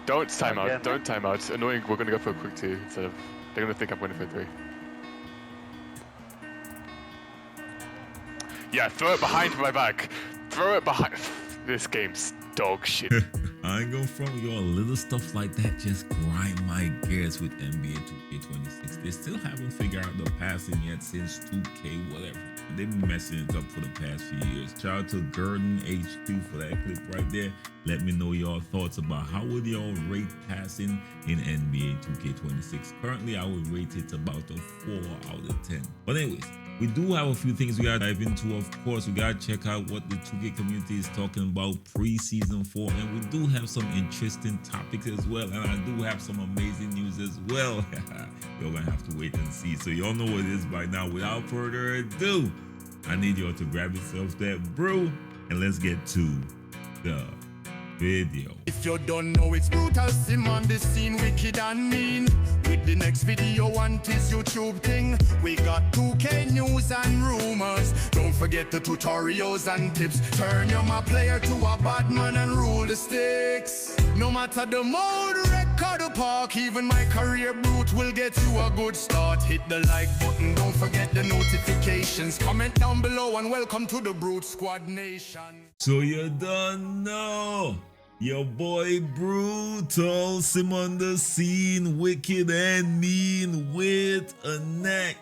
Don't time out. Don't time out. Annoying. We're gonna go for a quick 2 instead of. They're gonna think I'm going for 3. Yeah, throw it behind my back. Throw it behind. This game's dog shit. I ain't gonna front y'all. Little stuff like that just grind my gears with NBA 2K26. They still haven't figured out the passing yet since 2K whatever. They've been messing it up for the past few years. Shout out to Gurdon HQ for that clip right there. Let me know your thoughts about how would y'all rate passing in NBA 2K26. Currently, I would rate it about a 4 out of 10. But anyways, we do have a few things we gotta dive into. Of course, we gotta check out what the 2K community is talking about pre-season 4, and we do have some interesting topics as well, and I do have some amazing news as well. You're gonna have to wait and see. So y'all know what it is by now. Without further ado, I need y'all to grab yourself that brew and let's get to the video. If you don't know, it's brutal sim on the scene, wicked and mean. With the next video on this YouTube thing, we got 2K news and rumors. Don't forget the tutorials and tips. Turn your my player to a bad man and rule the sticks. No matter the mode, record or park, even my career brute will get you a good start. Hit the like button, don't forget the notifications. Comment down below and welcome to the Brute Squad Nation. So you don't know. Your boy Brutal, sim on the scene, wicked and mean with a neck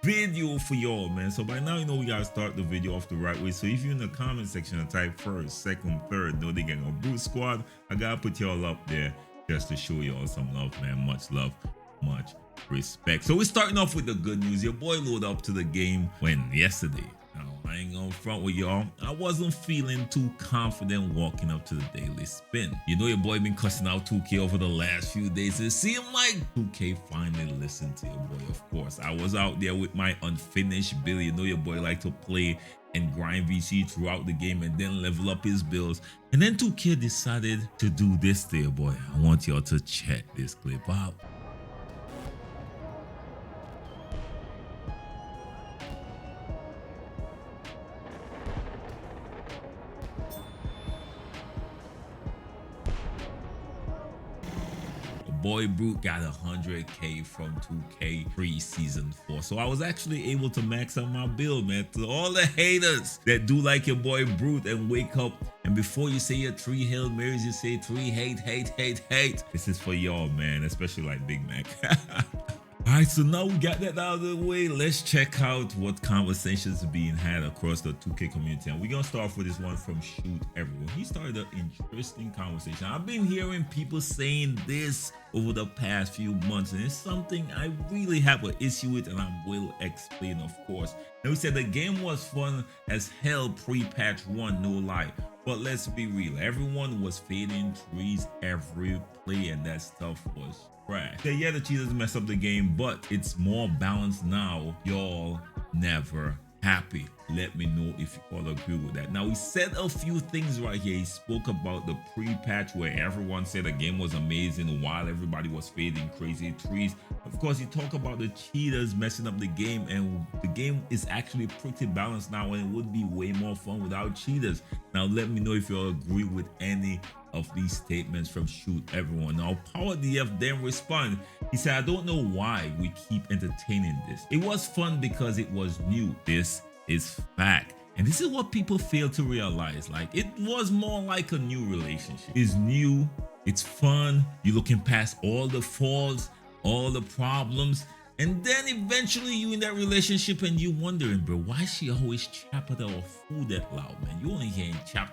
video for y'all, man. So by now you know we gotta start the video off the right way. So if you're in the comment section and type first, second, third, know they get on Brute Squad, I gotta put y'all up there just to show y'all some love, man. Much love, much respect. So we're starting off with the good news. Your boy loaded up to the game when yesterday. I ain't gonna front with y'all. I wasn't feeling too confident walking up to the daily spin. You know your boy been cussing out 2K over the last few days. It seemed like 2K finally listened to your boy. Of course, I was out there with my unfinished build. You know your boy like to play and grind VC throughout the game and then level up his builds. And then 2K decided to do this to your boy. I want y'all to check this clip out. Boy Brute got 100K from 2K pre-season 4. So I was actually able to max out my build, man. To all the haters that do like your boy Brute and wake up and before you say your 3 Hail Marys, you say 3 hate. This is for y'all, man, especially like Big Mac. Alright, so now we got that out of the way. Let's check out what conversations are being had across the 2K community. And we're going to start off with this one from Shoot Everyone. He started an interesting conversation. I've been hearing people saying this over the past few months, and it's something I really have an issue with, and I will explain, of course. And we said the game was fun as hell pre-patch 1, no lie. But let's be real, everyone was fading trees every play, and that stuff was trash. Yeah, the cheaters mess up the game, but it's more balanced now. Y'all never happy. Let me know if you all agree with that. Now, he said a few things right here. He spoke about the pre-patch where everyone said the game was amazing while everybody was fading crazy trees. Of course, he talked about the cheaters messing up the game, and the game is actually pretty balanced now, and it would be way more fun without cheaters. Now, let me know if you all agree with any of these statements from Shoot Everyone. Now, Power DF then responded. He said, I don't know why we keep entertaining this. It was fun because it was new. This is fact. And this is what people fail to realize. Like, it was more like a new relationship. It's new, it's fun, you're looking past all the faults, all the problems, and then eventually you in that relationship and you wondering, bro, why she always chapping our food that loud, man? You only hearing chop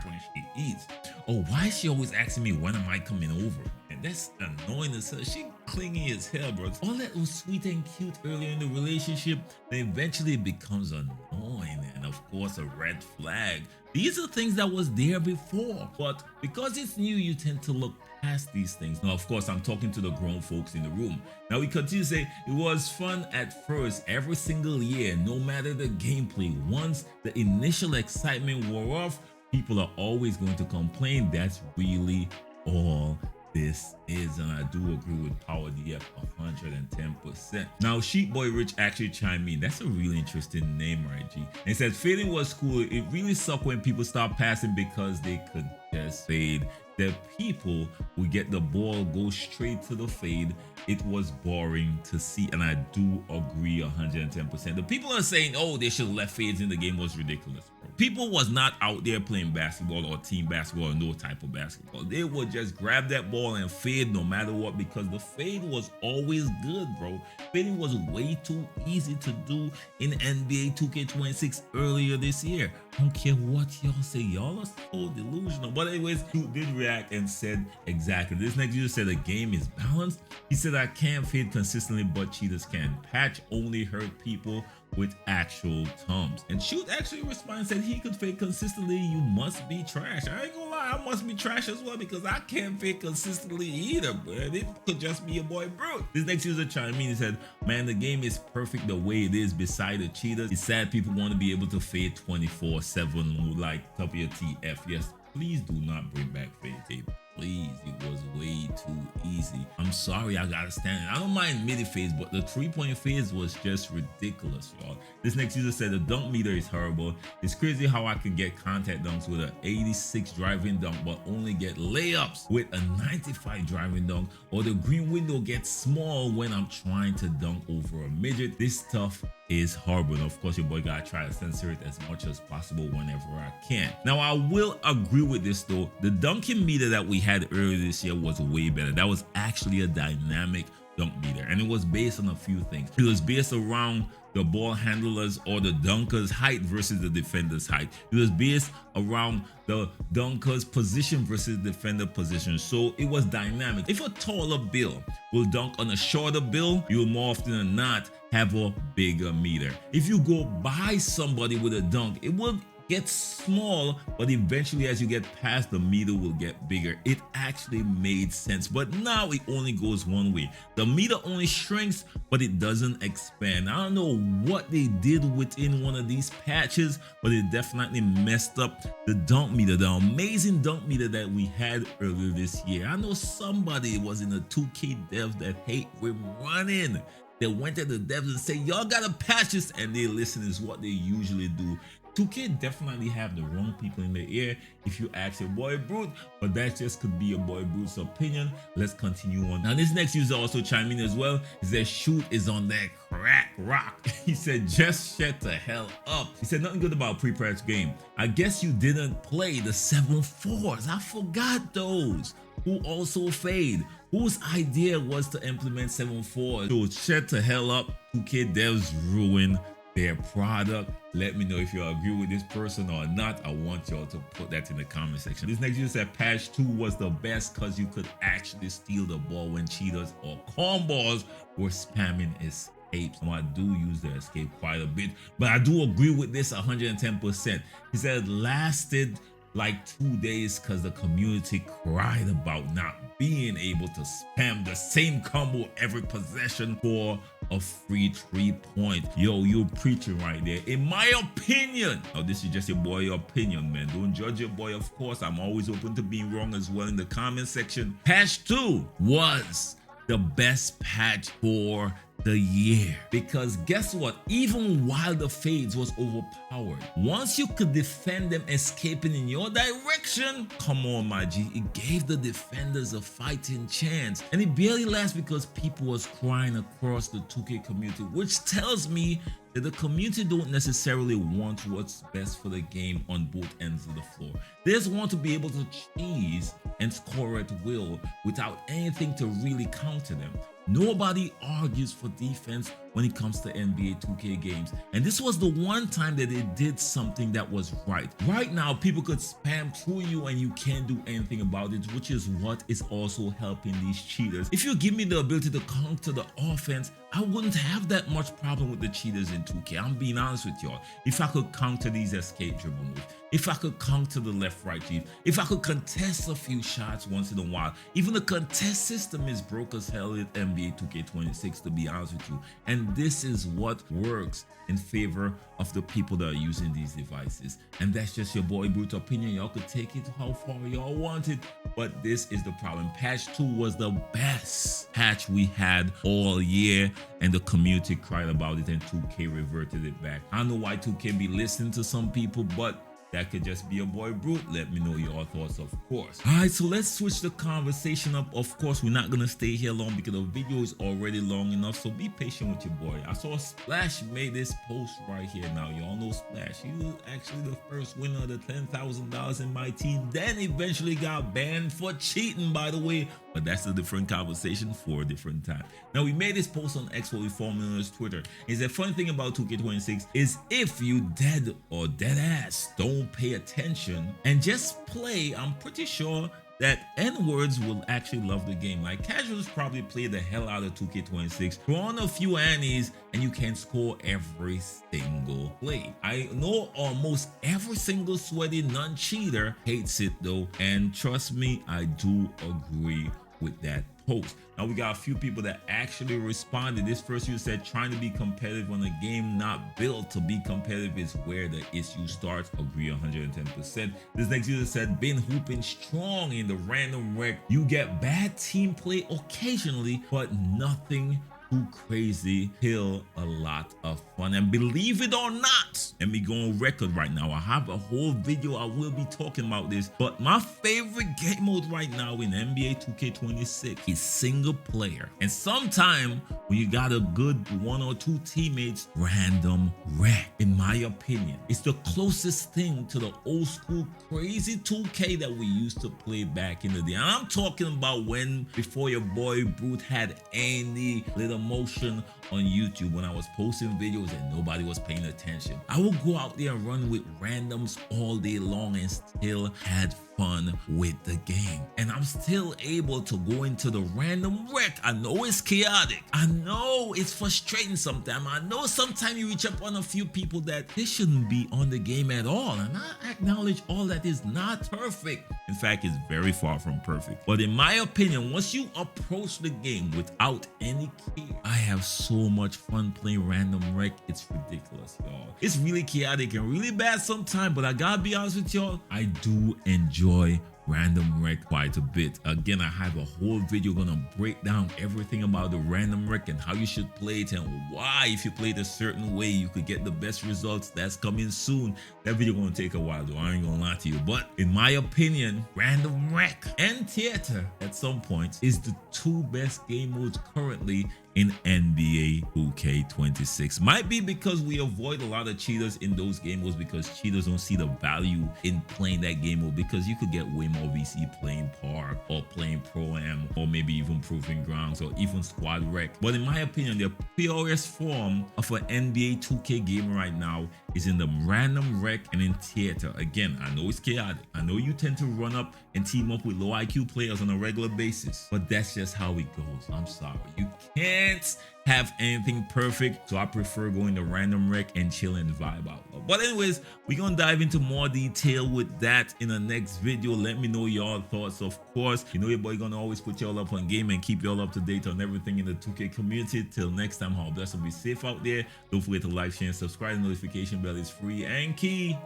when she eats. Or why is she always asking me when am I coming over? And that's annoying as hell. She clingy as hell, bro. All that was sweet and cute earlier in the relationship, then eventually it becomes annoying and of course a red flag. These are things that was there before, but because it's new, you tend to look past these things. Now, of course, I'm talking to the grown folks in the room. Now, we continue to say it was fun at first, every single year, no matter the gameplay. Once the initial excitement wore off, people are always going to complain. That's really all this is, and I do agree with Power DF 110%. Now, Sheep Boy Rich actually chimed in. That's a really interesting name, right, G? And he said, fading was cool. It really sucked when people stopped passing because they could just fade that people would get the ball, go straight to the fade. It was boring to see, and I do agree 110%. The people are saying, oh, they should have left fades in the game was ridiculous, bro. People was not out there playing basketball or team basketball or no type of basketball. They would just grab that ball and fade no matter what, because the fade was always good, bro. Fading was way too easy to do in NBA 2K26 earlier this year. I don't care what y'all say, y'all are so delusional. But anyways, he did react and said exactly this. Next user said the game is balanced. He said, I can't fade consistently, but cheaters can. Patch only hurt people with actual thumbs. And Shoot actually responded and said he could fade consistently. You must be trash. I ain't gonna lie, I must be trash as well, because I can't fade consistently either, but it could just be your boy Brute. This next user chimed in. He said, man, the game is perfect the way it is beside the cheaters. It's sad people want to be able to fade 24/7 like WTF. Yes, please do not bring back fade tape. Please, it was way too easy. I'm sorry, I gotta stand it. I don't mind midi phase, but the 3-point phase was just ridiculous, y'all. This next user said the dunk meter is horrible. It's crazy how I can get contact dunks with an 86 driving dunk, but only get layups with a 95 driving dunk, or the green window gets small when I'm trying to dunk over a midget. This stuff is horrible. And of course, your boy gotta try to censor it as much as possible whenever I can. Now, I will agree with this though. The dunking meter that we had earlier this year was way better. That was actually a dynamic dunk meter, and it was based on a few things. It was based around the ball handlers or the dunker's height versus the defender's height. It was based around the dunker's position versus defender position. So it was dynamic. If a taller bill will dunk on a shorter bill, you will more often than not have a bigger meter. If you go by somebody with a dunk, it will get small, but eventually as you get past, the meter will get bigger. It actually made sense, but now it only goes one way. The meter only shrinks, but it doesn't expand. I don't know what they did within one of these patches, but it definitely messed up the dunk meter, the amazing dunk meter that we had earlier this year. I know somebody was in the 2K devs that hate rim running. They went to the devs and say, y'all gotta patch this, and they listen is what they usually do. 2K definitely have the wrong people in their ear if you ask your boy Brute, but that just could be your boy Brute's opinion. Let's continue on. Now, this next user also chimed in as well. He said, Shoot is on that crack rock. He said, just shut the hell up. He said, nothing good about pre-patch game. I guess you didn't play the 7-4s. I forgot those. Who also fade? Whose idea was to implement 7-4? So shut the hell up. 2K devs ruin their product. Let me know if you agree with this person or not. I want y'all to put that in the comment section. This next user said patch 2 was the best because you could actually steal the ball when cheaters or cornballs were spamming escapes. Now, I do use the escape quite a bit, but I do agree with this 110%. He said it lasted like 2 days because the community cried about not being able to spam the same combo every possession for a free 3-point. Yo, you're preaching right there. In my opinion, now this is just your boy opinion, man. Don't judge your boy, of course. I'm always open to being wrong as well in the comment section. Patch 2 was the best patch for the year, because guess what, even while the fades was overpowered, once you could defend them escaping in your direction, come on my G, it gave the defenders a fighting chance. And it barely lasted because people was crying across the 2K community, which tells me that the community don't necessarily want what's best for the game on both ends of the floor. They just want to be able to cheese and score at will without anything to really counter them. Nobody argues for defense when it comes to NBA 2K games. And this was the one time that they did something that was right. Right now, people could spam through you and you can't do anything about it, which is what is also helping these cheaters. If you give me the ability to counter the offense, I wouldn't have that much problem with the cheaters in 2K. I'm being honest with y'all. If I could counter these escape dribble moves, if I could counter the left-right cheat, if I could contest a few shots once in a while, even the contest system is broke as hell in NBA 2K26, to be honest with you. And this is what works in favor of the people that are using these devices. And that's just your boy Brute opinion. Y'all could take it how far y'all want it, but this is the problem. Patch 2 was the best patch we had all year, and the community cried about it and 2K reverted it back. I don't know why 2K be listening to some people, but that could just be your boy Brute. Let me know your thoughts, of course. All right, so let's switch the conversation up. Of course, we're not gonna stay here long because the video is already long enough, so be patient with your boy. I saw Splash made this post right here. Now y'all know Splash, he was actually the first winner of the $10,000 in my team, then eventually got banned for cheating, by the way, but that's a different conversation for a different time. Now, we made this post on X, what we formerly known as Twitter. Is the funny thing about 2K26 is if you dead or dead ass don't pay attention and just play, I'm pretty sure that N-words will actually love the game. Like, casuals probably play the hell out of 2K26, throw on a few annies, and you can score every single play. I know almost every single sweaty non-cheater hates it though, and trust me, I do agree with that post. Now, we got a few people that actually responded. This first user said, trying to be competitive on a game not built to be competitive is where the issue starts. Agree 110%. This next user said, been hooping strong in the random wreck. You get bad team play occasionally, but nothing too crazy, still a lot of fun. And believe it or not, let me go on record right now, I have a whole video I will be talking about this, but my favorite game mode right now in NBA 2K26 is single player. And sometime when you got a good one or two teammates, random wreck, in my opinion, it's the closest thing to the old school crazy 2K that we used to play back in the day. And I'm talking about when, before your boy Brute had any little motion on YouTube, when I was posting videos and nobody was paying attention. I would go out there and run with randoms all day long and still had fun with the game. And I'm still able to go into the random wreck. I know it's chaotic. I know it's frustrating sometimes. I know sometimes you reach up on a few people that they shouldn't be on the game at all. And I acknowledge all that is not perfect. In fact, it's very far from perfect. But in my opinion, once you approach the game without any care, I have so much fun playing random wreck. It's ridiculous, y'all. It's really chaotic and really bad sometimes, but I gotta be honest with y'all, I do enjoy random wreck quite a bit. Again, I have a whole video gonna break down everything about the random wreck and how you should play it and why, if you play it a certain way, you could get the best results. That's coming soon. That video gonna take a while though, I ain't gonna lie to you, but in my opinion, random wreck and theater at some point is the two best game modes currently in NBA 2K26. Might be because we avoid a lot of cheaters in those game modes, because cheaters don't see the value in playing that game mode, because you could get way more VC playing Park or playing Pro-Am or maybe even Proving Grounds or even Squad Wreck. But in my opinion, the purest form of an NBA 2K game right now is in the random wreck and in theater. Again, I know it's chaotic. I know you tend to run up and team up with low IQ players on a regular basis, but that's just how it goes. I'm sorry. You can't have anything perfect, so I prefer going to random wreck and chill and vibe out. But anyways, we're gonna dive into more detail with that in the next video. Let me know your thoughts, of course. You know your boy gonna always put y'all up on game and keep y'all up to date on everything in the 2K community. Till next time, how blessed and be safe out there. Don't forget to like, share, and subscribe. The notification bell is free and key.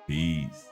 Peace.